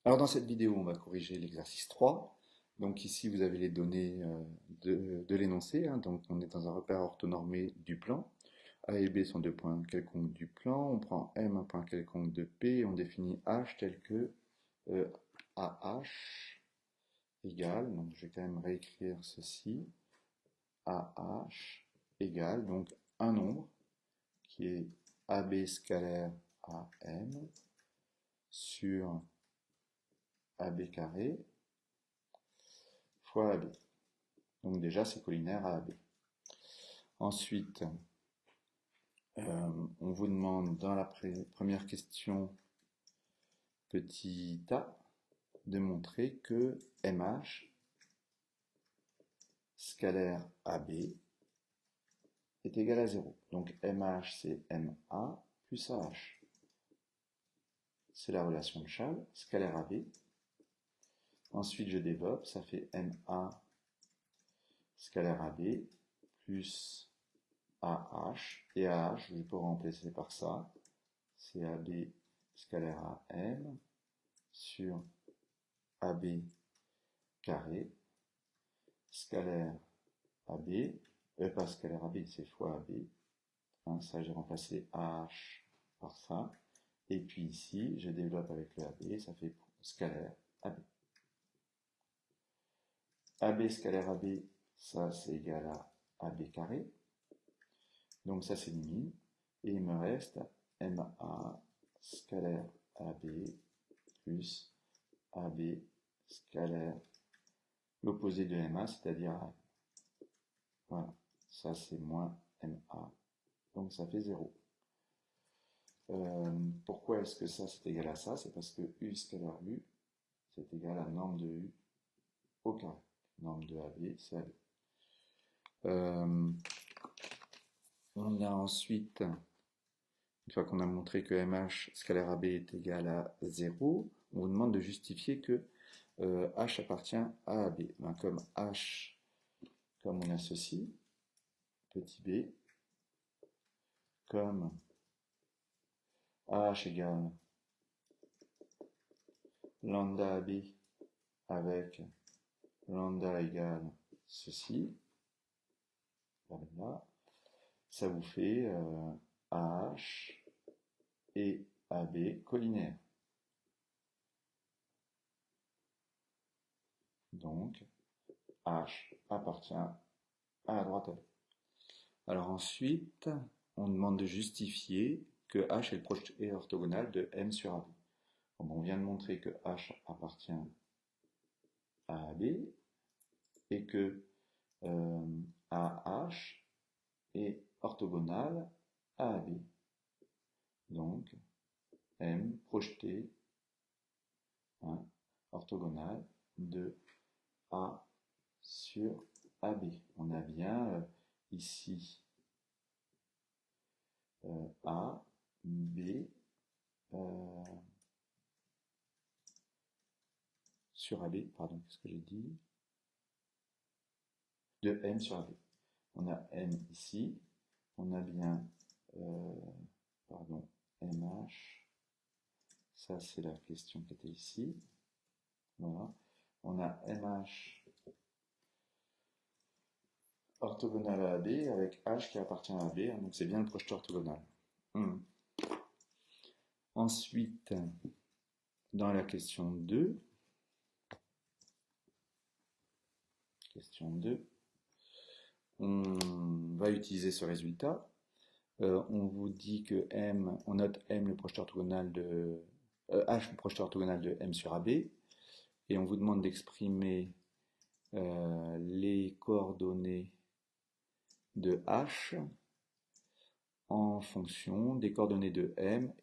Alors dans cette vidéo, on va corriger l'exercice 3. Donc ici, vous avez les données de l'énoncé, hein. Donc on est dans un repère orthonormé du plan. A et B sont deux points quelconques du plan. On prend M, un point quelconque de P, et on définit H tel que euh, AH égale, donc je vais quand même réécrire ceci, AH égale donc un nombre qui est AB scalaire AM sur AB carré fois AB. Donc déjà, c'est collinaire à AB. Ensuite, on vous demande dans la première question, petit a, de montrer que MH scalaire AB est égal à 0. Donc MH, c'est MA plus AH. C'est la relation de Chasles, scalaire AB. Ensuite, je développe, ça fait MA scalaire AB plus AH. Et AH, je peux remplacer par ça. C'est AB scalaire AM sur AB carré scalaire AB, pas scalaire AB, c'est fois AB. Hein, ça, j'ai remplacé AH par ça. Et puis ici, je développe avec le AB, ça fait scalaire AB. AB scalaire AB, ça c'est égal à AB carré. Donc ça s'élimine. Et il me reste MA scalaire AB plus AB scalaire l'opposé de MA, c'est-à-dire AM. Voilà, ça c'est moins MA, donc ça fait 0. Pourquoi est-ce que ça c'est égal à ça? C'est parce que U scalaire U, c'est égal à norme de U au carré. Norme de AB, c'est AB. On a ensuite, une fois qu'on a montré que MH scalaire AB est égal à 0, on vous demande de justifier que H appartient à AB. Ben, comme H, comme on associe, petit b, comme H égale lambda AB avec lambda égale ceci, voilà, ça vous fait AH et AB collinaires. Donc, H appartient à la droite AB. Alors ensuite, on demande de justifier que H est le projet orthogonal de M sur AB. Bon, on vient de montrer que H appartient à AB et que AH est orthogonal à AB. Donc, M projeté, hein, orthogonal de A sur AB. On a bien ici A, B sur AB, pardon, qu'est-ce que j'ai dit? De M sur AB. On a M ici, on a bien, pardon, MH, ça c'est la question qui était ici, voilà. On a MH orthogonal à AB avec H qui appartient à AB, hein, donc c'est bien le projeteur orthogonal. Ensuite, dans la question 2, on va utiliser ce résultat. On vous dit que M, on note M le projeteur orthogonal de H le projeteur orthogonal de M sur AB, et on vous demande d'exprimer les coordonnées de H en fonction des coordonnées de M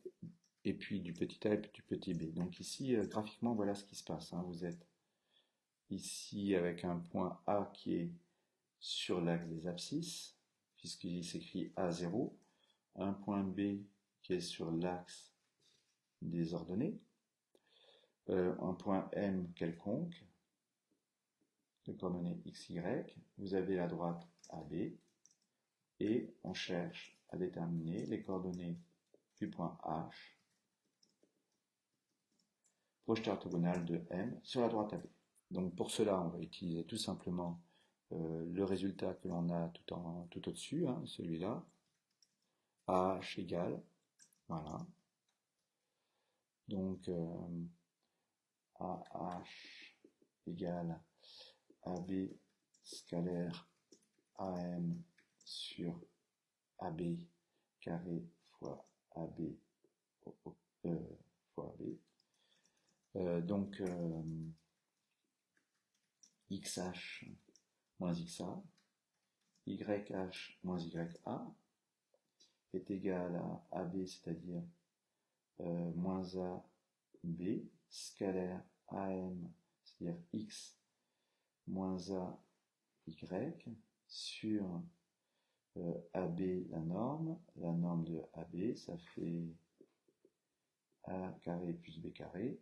et puis du petit a et du petit b. Donc ici, graphiquement, voilà ce qui se passe, hein. Vous êtes ici avec un point A qui est sur l'axe des abscisses, puisqu'il s'écrit A0, un point B qui est sur l'axe des ordonnées, un point M quelconque, de coordonnées XY, vous avez la droite AB, et on cherche à déterminer les coordonnées du point H projeté orthogonal de M sur la droite AB. Donc pour cela, on va utiliser tout simplement le résultat que l'on a tout au-dessus, hein, celui-là, AH égale, voilà, donc AH égale AB scalaire AM sur AB carré fois AB fois AB. Donc XH moins XA, YH moins YA est égal à AB, c'est-à-dire moins AB, scalaire AM, c'est-à-dire X moins AY, sur AB, la norme de AB, ça fait A carré plus B carré.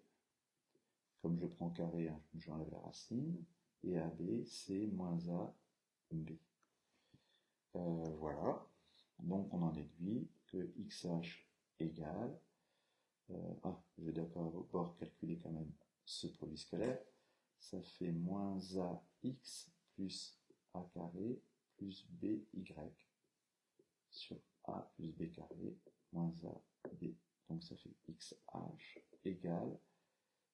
Comme je prends carré, hein, j'enlève la racine. Et AB, c'est moins AB. Voilà. Donc on en déduit que XH égale... je vais d'abord calculer quand même ce produit scalaire. Ça fait moins AX plus A carré plus BY sur A plus B carré moins AB. Donc ça fait XH égale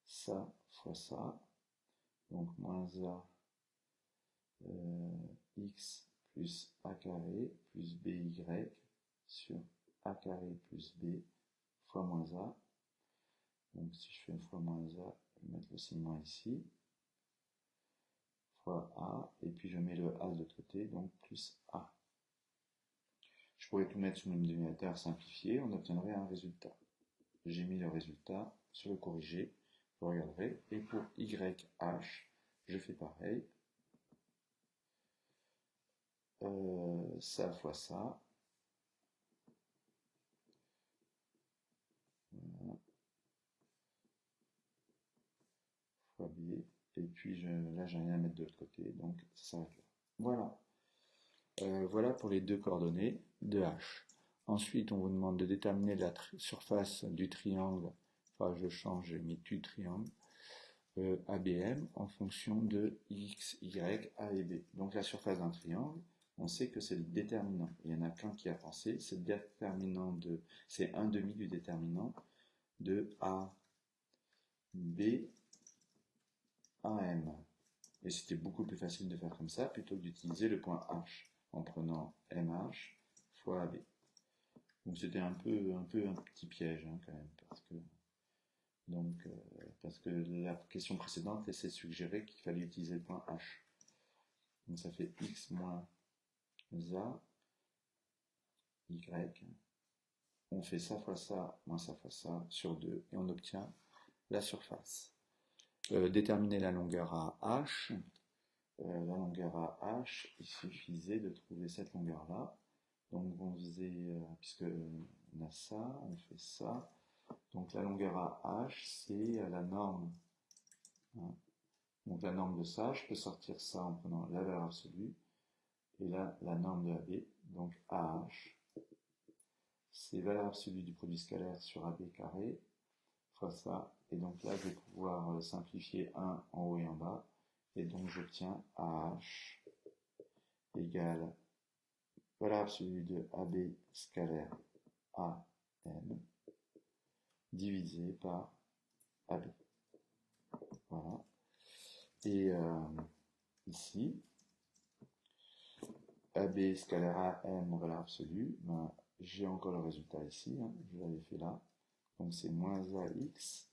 ça fois ça. Donc moins X plus A carré plus BY sur A carré plus B fois moins A. Donc si je fais fois moins A, je vais mettre le signe moins ici. Fois A, et puis je mets le A de l'autre côté, donc plus A. Je pourrais tout mettre sous le dénominateur simplifié, on obtiendrait un résultat. J'ai mis le résultat sur le corrigé, vous regarderez. Et pour YH, je fais pareil. Ça fois ça. Voilà. Fois B. Et puis là, j'ai rien à mettre de l'autre côté, donc ça s'arrête là. Voilà. Voilà pour les deux coordonnées de H. Ensuite, on vous demande de déterminer la surface du triangle, enfin je change, j'ai mis du triangle, ABM en fonction de X, Y, A et B. Donc la surface d'un triangle, on sait que c'est le déterminant. Il y en a qu'un qui a pensé, c'est le déterminant c'est un demi du déterminant de A, B, AM. Et c'était beaucoup plus facile de faire comme ça plutôt que d'utiliser le point H en prenant MH fois AB. Donc c'était un petit piège hein, quand même, parce que la question précédente laissait suggérer qu'il fallait utiliser le point H. Donc ça fait X moins A, Y. On fait ça fois ça, moins ça fois ça, sur 2, et on obtient la surface. Déterminer la longueur à H. La longueur à H, il suffisait de trouver cette longueur-là. Donc on faisait, puisque on a ça, on fait ça. Donc la longueur à H, c'est la norme. Hein. Donc la norme de ça, je peux sortir ça en prenant la valeur absolue. Et là, la norme de AB, donc AH, c'est valeur absolue du produit scalaire sur AB carré, fois ça. Et donc là, je vais pouvoir simplifier 1 en haut et en bas. Et donc j'obtiens AH égale valeur absolue de AB scalaire AM divisé par AB. Voilà. Et ici, AB scalaire AM en valeur absolue, ben, j'ai encore le résultat ici, hein, je l'avais fait là. Donc c'est moins AX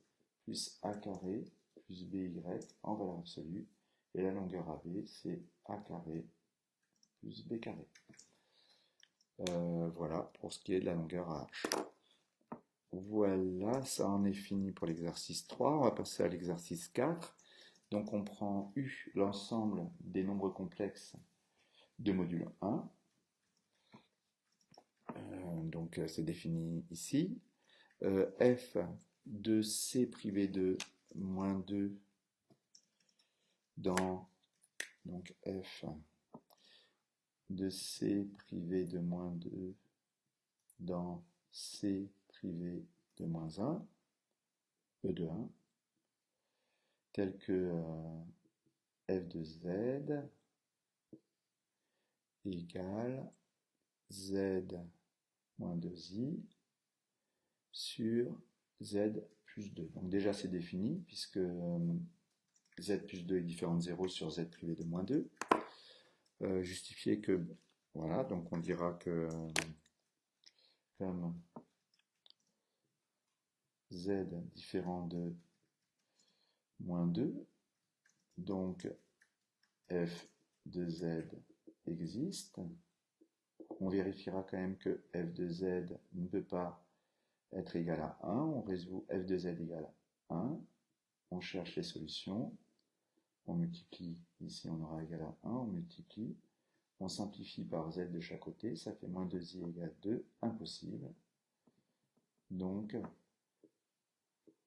plus A carré plus BY en valeur absolue. Et la longueur AB, c'est A carré plus B carré. Voilà pour ce qui est de la longueur AH. Voilà, ça en est fini pour l'exercice 3. On va passer à l'exercice 4. Donc on prend U, l'ensemble des nombres complexes de module 1. Donc c'est défini ici. F de C privé de moins 2 dans donc F de C privé de moins 2 dans C privé de moins 1, E de 1. tel que f de z égale z moins 2i sur z plus 2. Donc déjà c'est défini puisque z plus 2 est différent de 0 sur z privé de moins 2. Justifier que, voilà, donc on dira que comme z différent de moins 2, donc f de z existe. On vérifiera quand même que f de z ne peut pas être égal à 1. On résout f de z égale à 1. On cherche les solutions. On multiplie, ici on aura égal à 1, on multiplie. On simplifie par z de chaque côté, ça fait moins 2i égale 2, impossible. Donc,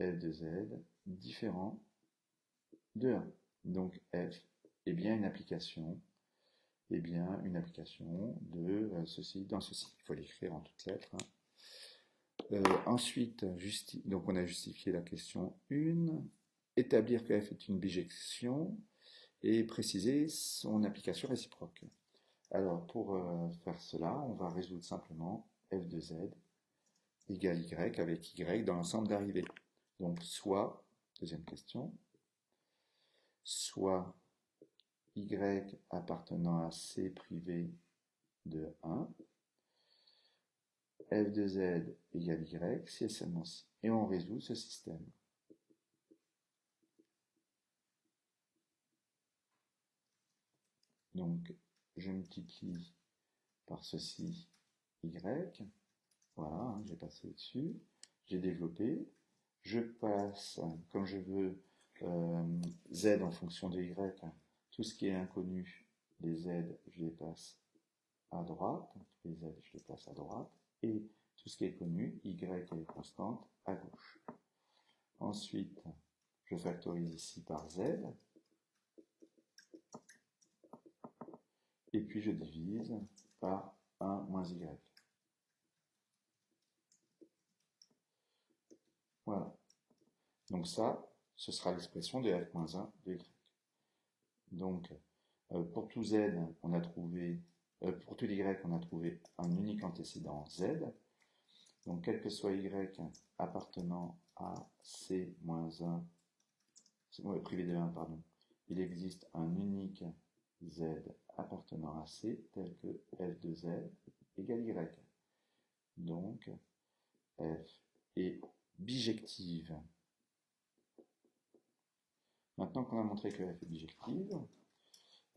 f de z différent de 1. Donc f est bien une application, de ceci dans ceci. Il faut l'écrire en toutes lettres. Ensuite, donc on a justifié la question 1, établir que f est une bijection et préciser son application réciproque. Alors pour faire cela, on va résoudre simplement f de z égale y avec y dans l'ensemble d'arrivée. Donc soit, deuxième question, soit y appartenant à c privé de 1, f de z égale y, si et seulement si. Et on résout ce système. Donc, je multiplie par ceci y. Voilà, hein, j'ai passé au-dessus. J'ai développé. Je passe, comme je veux, z en fonction de y. Tout ce qui est inconnu, les z, je les passe à droite. Les z, je les passe à droite. Et tout ce qui est connu, y est constante, à gauche. Ensuite, je factorise ici par z. Et puis je divise par 1 moins y. Voilà. Donc ça, ce sera l'expression de f moins 1 de y. Donc, pour tout z, on a trouvé, pour tout y, on a trouvé un unique antécédent z. Donc, quel que soit y appartenant à c-1, privé de 1, pardon, il existe un unique z appartenant à c, tel que f de z égale y. Donc, f est bijective. Maintenant qu'on a montré que f est bijective,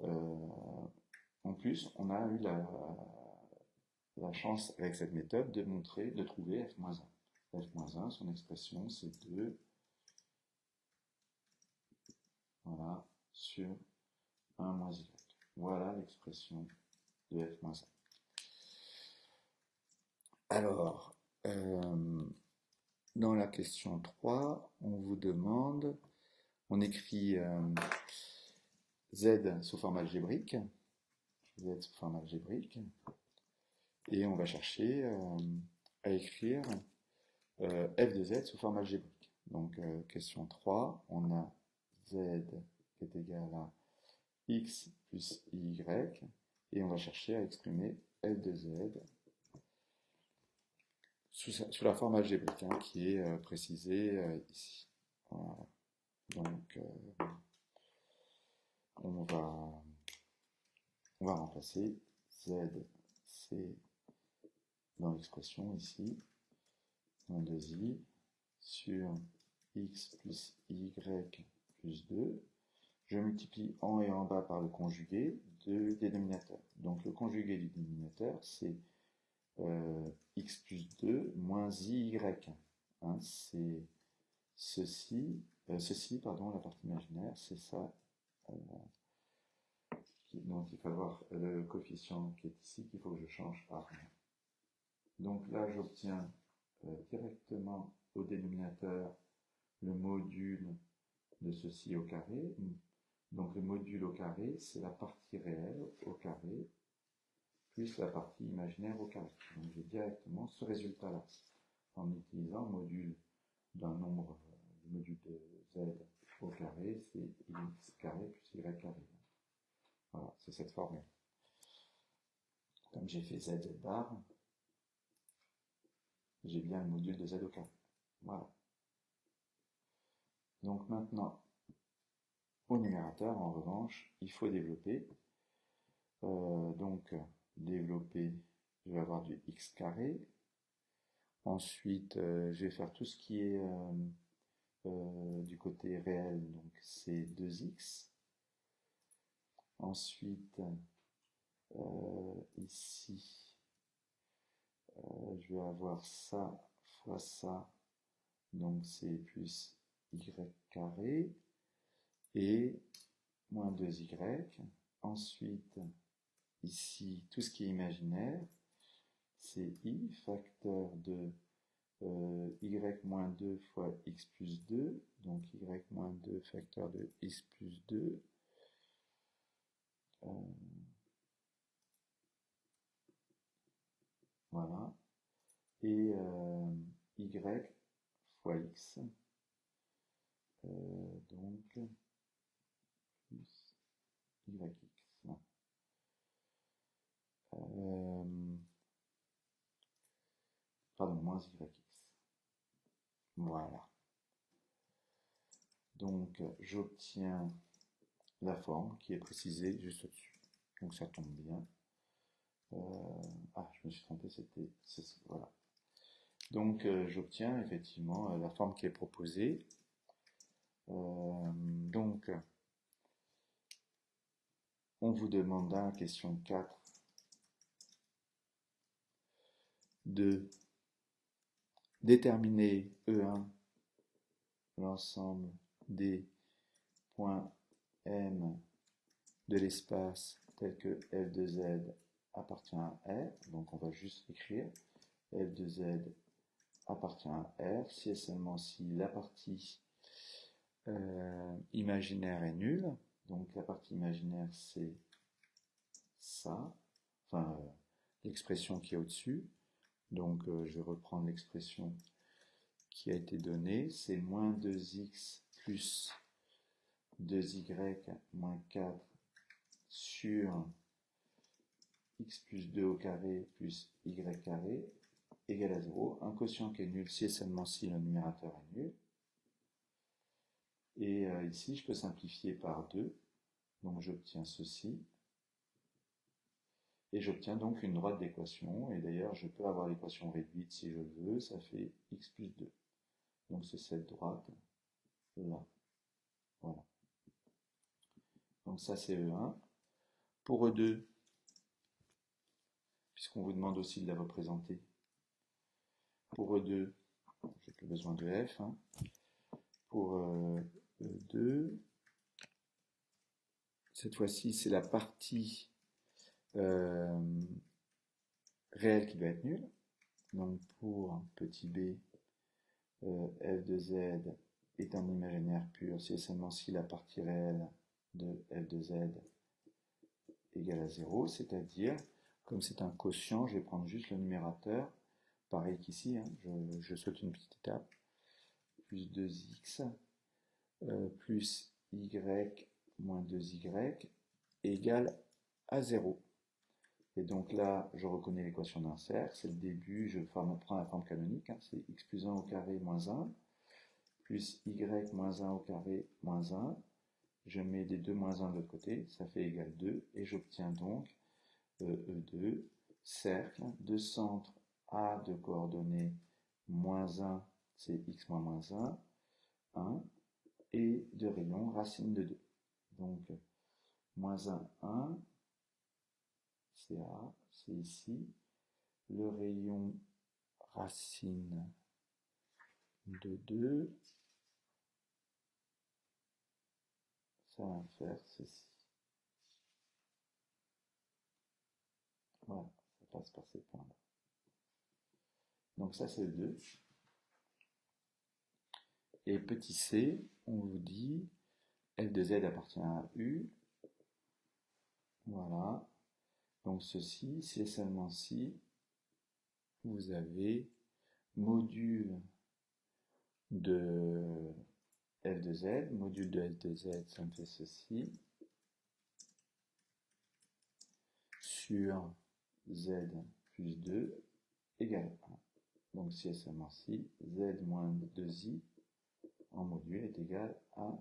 en plus, on a eu la chance avec cette méthode de montrer, de trouver f-1. f-1, son expression, c'est 2, voilà, sur 1 moins y. Voilà l'expression de f-1. Alors, dans la question 3, on vous demande, on écrit z sous forme algébrique, et on va chercher à écrire f de z sous forme algébrique. Donc, question 3, on a z qui est égal à x plus y, et on va chercher à exprimer f de z sous la forme algébrique, hein, qui est précisée ici. Voilà. Donc, on va remplacer z, c dans l'expression ici, moins 2i, sur x plus y plus 2. Je multiplie en et en bas par le conjugué du dénominateur. Donc le conjugué du dénominateur, c'est x plus 2 moins y. Hein, c'est ceci, pardon, la partie imaginaire, c'est ça. Donc il faut avoir le coefficient qui est ici, qu'il faut que je change par 1. Donc là, j'obtiens directement au dénominateur le module de ceci au carré. Donc le module au carré, c'est la partie réelle au carré, plus la partie imaginaire au carré. Donc j'ai directement ce résultat-là, en utilisant le module d'un nombre, le module de z au carré, c'est x carré plus y carré. Voilà, c'est cette formule. Comme j'ai fait z bar, j'ai bien le module de z au carré. Voilà. Donc maintenant, au numérateur, en revanche, il faut développer. Donc, développer, je vais avoir du x carré. Ensuite, je vais faire tout ce qui est du côté réel, donc c'est 2x. Ensuite, ici, je vais avoir ça fois ça, donc c'est plus y carré, et moins 2y. Ensuite, ici, tout ce qui est imaginaire, c'est i facteur de y moins 2 fois x plus 2, donc y moins 2 facteur de x plus 2, voilà, et y fois x, donc plus yx. Pardon, moins yx. Voilà. Donc, j'obtiens la forme qui est précisée juste au-dessus. Donc, ça tombe bien. Ah, je me suis trompé, c'était... Voilà. Donc, j'obtiens effectivement la forme qui est proposée. Donc, on vous demande dans la question 4 de déterminer E1 l'ensemble des points M de l'espace tel que F de Z appartient à R. Donc, on va juste écrire F de Z appartient à R si et seulement si la partie imaginaire est nulle. Donc la partie imaginaire c'est ça, enfin l'expression qui est au-dessus. Donc je vais reprendre l'expression qui a été donnée, c'est moins 2x plus 2y moins 4 sur x plus 2 au carré plus y carré égale à 0. Un quotient qui est nul si et seulement si le numérateur est nul. Et ici, je peux simplifier par 2. Donc j'obtiens ceci. Et j'obtiens donc une droite d'équation. Et d'ailleurs, je peux avoir l'équation réduite si je veux. Ça fait x plus 2. Donc c'est cette droite là. Voilà. Donc ça c'est E1. Pour E2, puisqu'on vous demande aussi de la représenter, pour E2, j'ai plus besoin de F. Pour E2, cette fois-ci c'est la partie réelle qui doit être nulle. Donc pour petit b, f de z est un imaginaire pur si et seulement si la partie réelle de f de z égale à 0, c'est-à-dire, comme c'est un quotient, je vais prendre juste le numérateur, pareil qu'ici, je saute une petite étape, plus 2x plus y moins 2y égale à 0. Et donc là, je reconnais l'équation d'un cercle, c'est le début, je prends la forme canonique, c'est x plus 1 au carré moins 1, plus y moins 1 au carré moins 1, je mets des 2 moins 1 de l'autre côté, ça fait égal 2, et j'obtiens donc E2, cercle, de centre A de coordonnées moins 1, c'est x moins moins 1, 1, et de rayon racine de 2. Donc, moins 1, 1, c'est A, c'est ici. Le rayon racine de 2, ça va faire ceci. Voilà, ça passe par ces points-là. Donc ça c'est le 2. Et petit c, on vous dit f de z appartient à u. Voilà. Donc ceci, c'est seulement si vous avez module de f de z, module de f de z, ça me fait ceci, sur z plus 2 égale 1. Donc si et seulement si, z moins 2i en module est égal à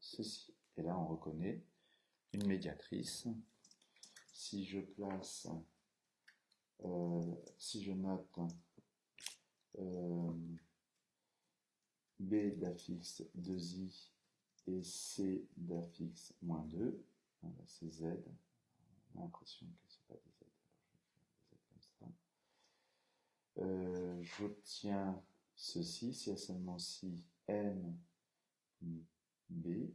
ceci. Et là on reconnaît une médiatrice. Si je place, si je note B d'affixe 2i et C d'affixe moins 2, c'est Z, on a l'impression que c'est pas des Z, alors je vais faire des Z comme ça. J'obtiens ceci, si et seulement si M B,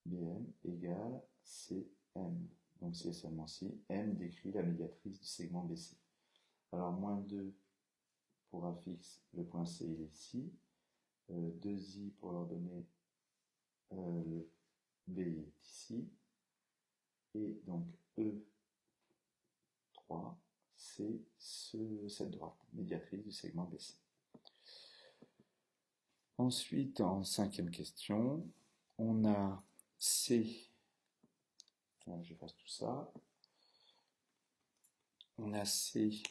BM égale CM. Donc si et seulement si M décrit la médiatrice du segment BC. Alors moins 2 pour affixe, le point C il est ici. 2i pour leur donner le B est ici. Et donc E3, c'est cette droite, médiatrice du segment BC. Ensuite, en cinquième question, on a C, j'efface tout ça, on a C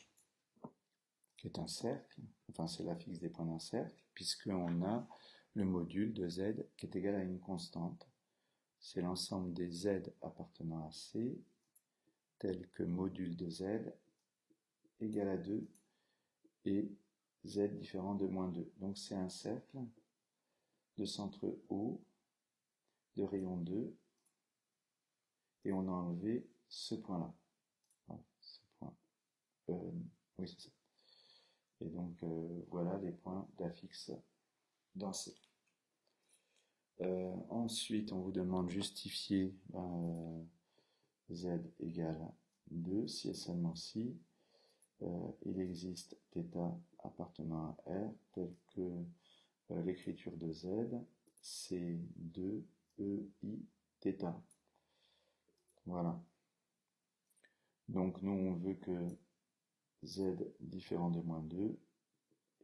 qui est un cercle, enfin c'est l'affixe des points d'un cercle, puisqu'on a le module de Z qui est égal à une constante. C'est l'ensemble des Z appartenant à C, tel que module de Z égal à 2 et Z différent de moins 2. Donc c'est un cercle de centre O, de rayon 2, et on a enlevé ce point-là. Voilà, ce point. Oui, c'est ça. Et donc voilà les points d'affixe dans C. Ensuite, on vous demande de justifier Z égale 2, si et seulement si il existe θ appartenant à R, tel que l'écriture de Z, c'est 2 EI θ. Voilà. Donc nous, on veut que Z différent de moins 2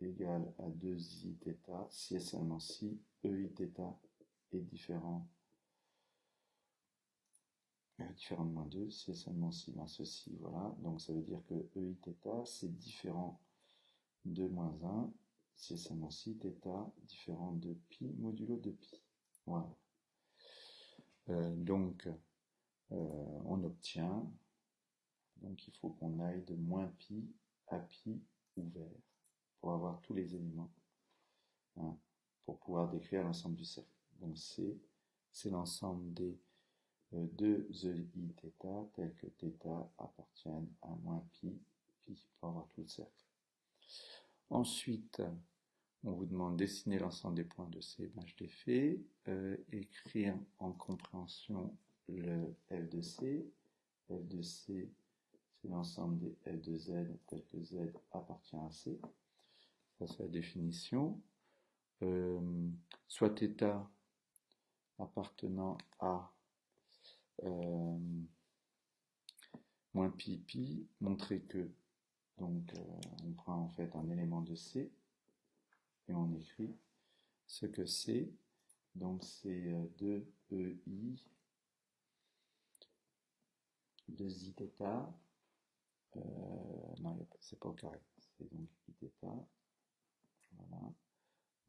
égale à 2i θ, si et seulement si EI θ est différent de moins 2, si et seulement si, ben ceci, voilà. Donc ça veut dire que EI θ, c'est différent de moins 1, si et seulement si θ différent de pi modulo de pi. Voilà. Donc, on obtient, donc il faut qu'on aille de moins pi à pi ouvert pour avoir tous les éléments, hein, pour pouvoir décrire l'ensemble du cercle. Donc c'est l'ensemble des 2 EI θ tel que θ appartiennent à moins pi pour avoir tout le cercle. Ensuite, on vous demande de dessiner l'ensemble des points de C, ben je l'ai fait. Écrire en compréhension le f de C. F de C, c'est l'ensemble des f de Z tel que Z appartient à C. Ça, c'est la définition. Soit θ appartenant à moins pi, montrer que, donc on prend en fait un élément de C et on écrit ce que c'est. Donc c'est 2EI, 2i θ, non, c'est pas au carré, c'est donc i θ, voilà,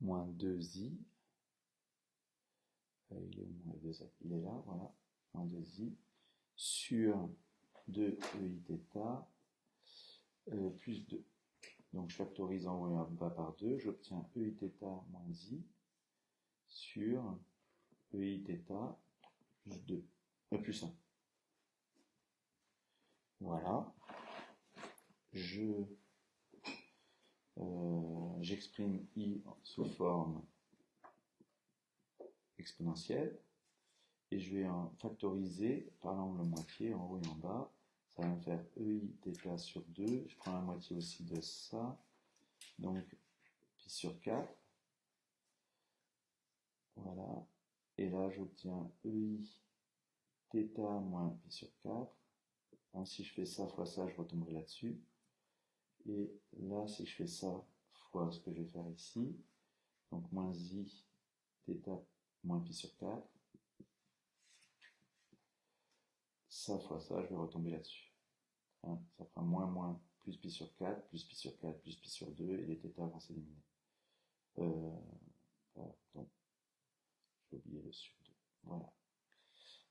moins 2i, il est où moins 2i, il est là, voilà, moins 2i, sur 2EI θ, plus 2. Donc je factorise en haut et en bas par 2, j'obtiens EI θ moins i sur EI θ plus 2, plus 1. Voilà. J'exprime i sous forme exponentielle et je vais en factoriser par l'angle moitié en haut et en bas. Ça va me faire EI θ sur 2. Je prends la moitié aussi de ça. Donc pi sur 4. Voilà. Et là j'obtiens EI θ moins pi sur 4. Donc si je fais ça fois ça, je retomberai là-dessus. Et là, si je fais ça fois ce que je vais faire ici, donc moins i θ moins pi sur 4. Ça fois ça, je vais retomber là-dessus. Hein, ça fera moins plus pi sur 4, plus pi sur 4, plus pi sur 2, et les θ vont s'éliminer. Pardon, j'ai oublié le sur 2. Voilà.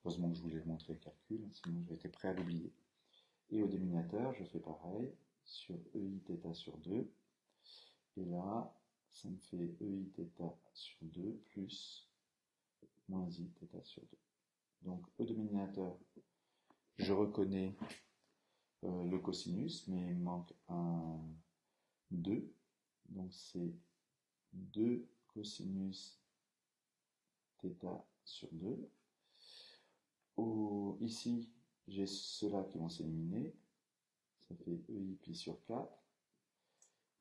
Heureusement que je voulais montrer le calcul, sinon j'aurais été prêt à l'oublier. Et au dénominateur, je fais pareil, sur EI θ sur 2. Et là, ça me fait EI θ sur 2 plus moins I θ sur 2. Donc au dénominateur, je reconnais le cosinus, mais il me manque un 2. Donc c'est 2 cosinus θ sur 2. Ici, j'ai ceux-là qui vont s'éliminer. Ça fait EI pi sur 4.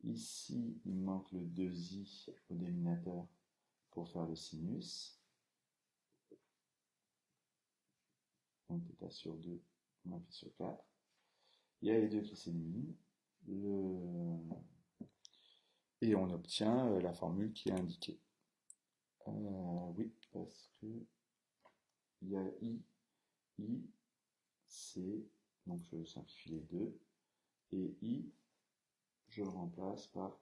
Ici, il me manque le 2i au dénominateur pour faire le sinus. Donc θ sur 2 moins pi sur 4. Il y a les deux qui s'éliminent. Et on obtient la formule qui est indiquée. Oui, parce que il y a I, C, donc je simplifie les deux. Et I, je le remplace par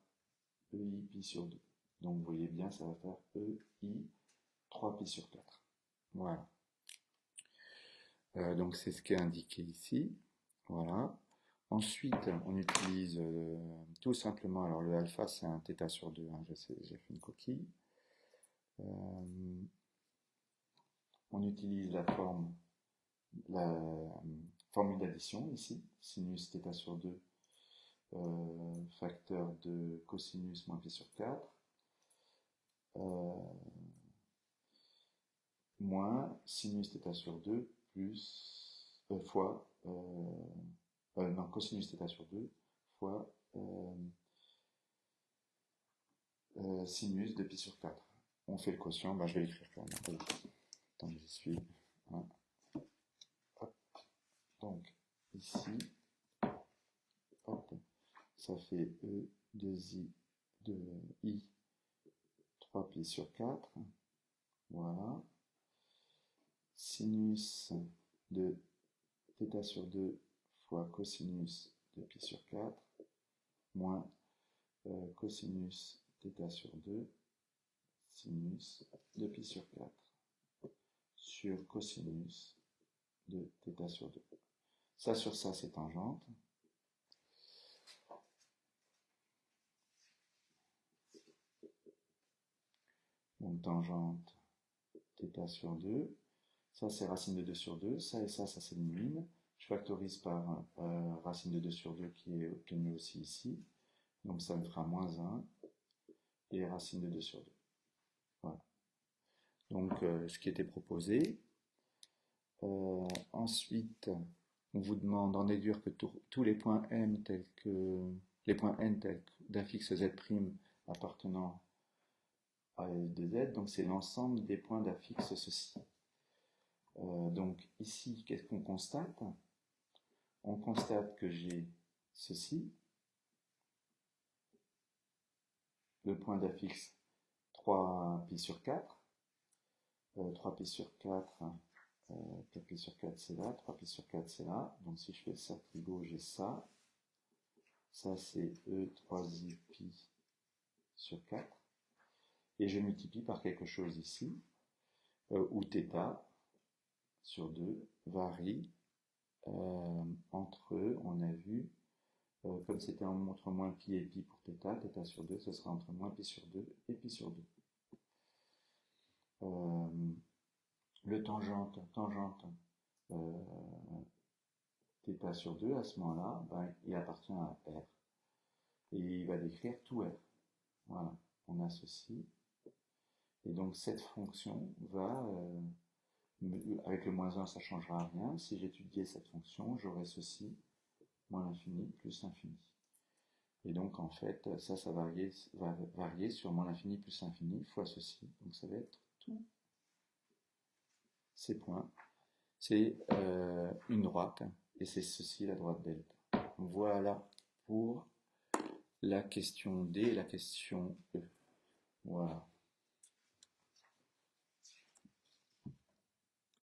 EI pi sur 2. Donc vous voyez bien, ça va faire EI 3 pi sur 4. Voilà. Donc c'est ce qui est indiqué ici. Voilà. Ensuite, on utilise tout simplement, alors le alpha c'est un θ sur 2, hein, j'ai fait une coquille. On utilise la formule d'addition ici, sinus θ sur 2, facteur de cosinus moins pi sur 4, moins sinus θ sur 2 plus fois non, cosinus θ sur 2 fois sinus de pi sur 4. On fait le quotient, je vais l'écrire quand même. Attends, j'y suis. Hein. Donc, ici, hop, ça fait E 2i de I 3 pi sur 4. Voilà. Sinus de θ sur 2 fois cosinus de pi sur 4 moins cosinus θ sur 2 sinus de pi sur 4 sur cosinus de θ sur 2. Ça sur ça, c'est tangente. Donc tangente θ sur 2. Ça, c'est racine de 2 sur 2. Ça et ça s'élimine. Je factorise par racine de 2 sur 2 qui est obtenue aussi ici. Donc ça me fera moins 1 et racine de 2 sur 2. Voilà. Donc ce qui était proposé. Ensuite, on vous demande d'en déduire que tous les points M tels que les points N tels d'un fixe Z' appartenant à S de Z, donc c'est l'ensemble des points d'un fixe ceci. Donc ici, qu'est-ce qu'on constate? On constate que j'ai ceci, le point d'affixe 3π sur 4, 3π sur 4, 4π sur 4 c'est là, 3π sur 4 c'est là, donc si je fais ça trigo, j'ai ça, ça c'est E3i pi sur 4, et je multiplie par quelque chose ici, où θ sur 2 varie entre eux, on a vu, comme c'était entre moins pi et pi pour θ, θ sur 2, ce sera entre moins pi sur 2 et pi sur 2. Le tangente θ sur 2, à ce moment-là, il appartient à R. Et il va décrire tout R. Voilà, on a ceci. Et donc cette fonction va, avec le moins 1, ça ne changera rien. Si j'étudiais cette fonction, j'aurais ceci, moins l'infini, plus l'infini. Et donc en fait, ça va varier sur moins l'infini plus l'infini fois ceci. Donc ça va être tout ces points. C'est une droite, et c'est ceci la droite delta. Voilà pour la question D et la question E. Voilà.